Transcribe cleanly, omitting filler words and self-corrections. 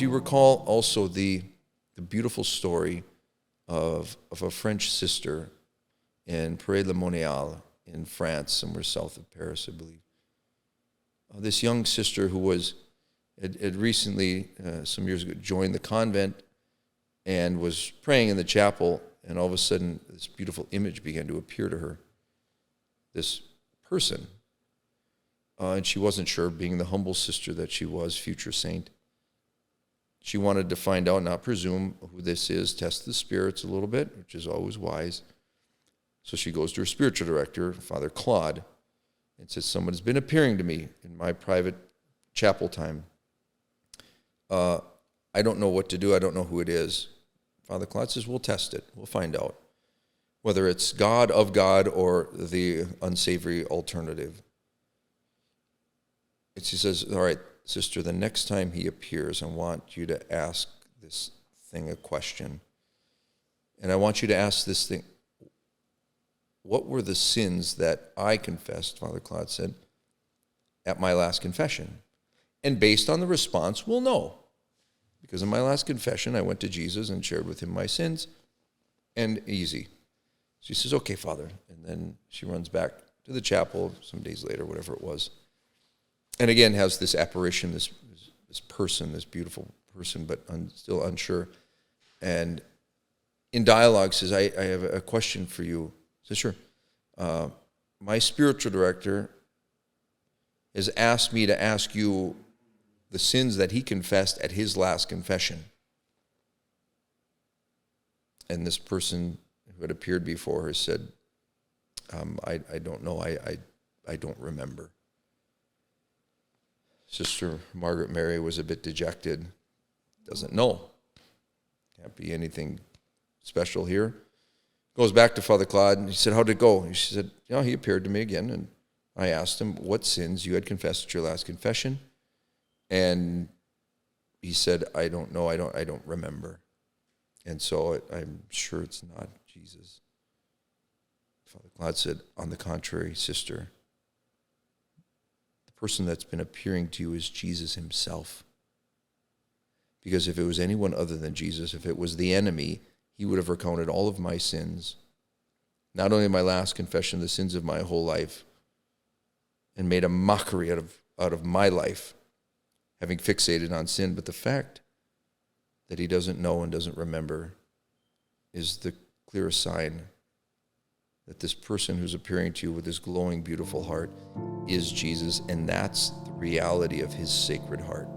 do you recall also the beautiful story of a French sister in Pré-le-Monial in France, somewhere south of Paris, I believe? This young sister who had recently, some years ago, joined the convent and was praying in the chapel, and all of a sudden this beautiful image began to appear to her, this person. And she wasn't sure, being the humble sister that she was, future saint. She wanted to find out, not presume who this is, test the spirits a little bit, which is always wise. So she goes to her spiritual director, Father Claude, and says, someone has been appearing to me in my private chapel time. I don't know what to do. I don't know who it is. Father Claude says, we'll test it. We'll find out whether it's God of God or the unsavory alternative. And she says, all right, sister, the next time he appears, I want you to ask this thing a question. And I want you to ask this thing, what were the sins that I confessed, Father Claude said, at my last confession? And based on the response, we'll know. Because in my last confession, I went to Jesus and shared with him my sins, and easy. She says, okay, Father. And then she runs back to the chapel some days later, whatever it was. And again, has this apparition, this person, this beautiful person, but still unsure. And in dialogue says, I have a question for you. I said, sure. My spiritual director has asked me to ask you the sins that he confessed at his last confession. And this person who had appeared before her said, I don't know, I don't remember. Sister Margaret Mary was a bit dejected. Doesn't know. Can't be anything special here. Goes back to Father Claude, and he said, how'd it go? And she said, he appeared to me again, and I asked him what sins you had confessed at your last confession. And he said, I don't know, I don't remember. And so I'm sure it's not Jesus. Father Claude said, on the contrary, sister, the person that's been appearing to you is Jesus himself. Because if it was anyone other than Jesus, if it was the enemy, he would have recounted all of my sins, not only my last confession, the sins of my whole life, and made a mockery out of my life, having fixated on sin. But the fact that he doesn't know and doesn't remember is the clearest sign that this person who's appearing to you with this glowing, beautiful heart is Jesus, and that's the reality of his sacred heart.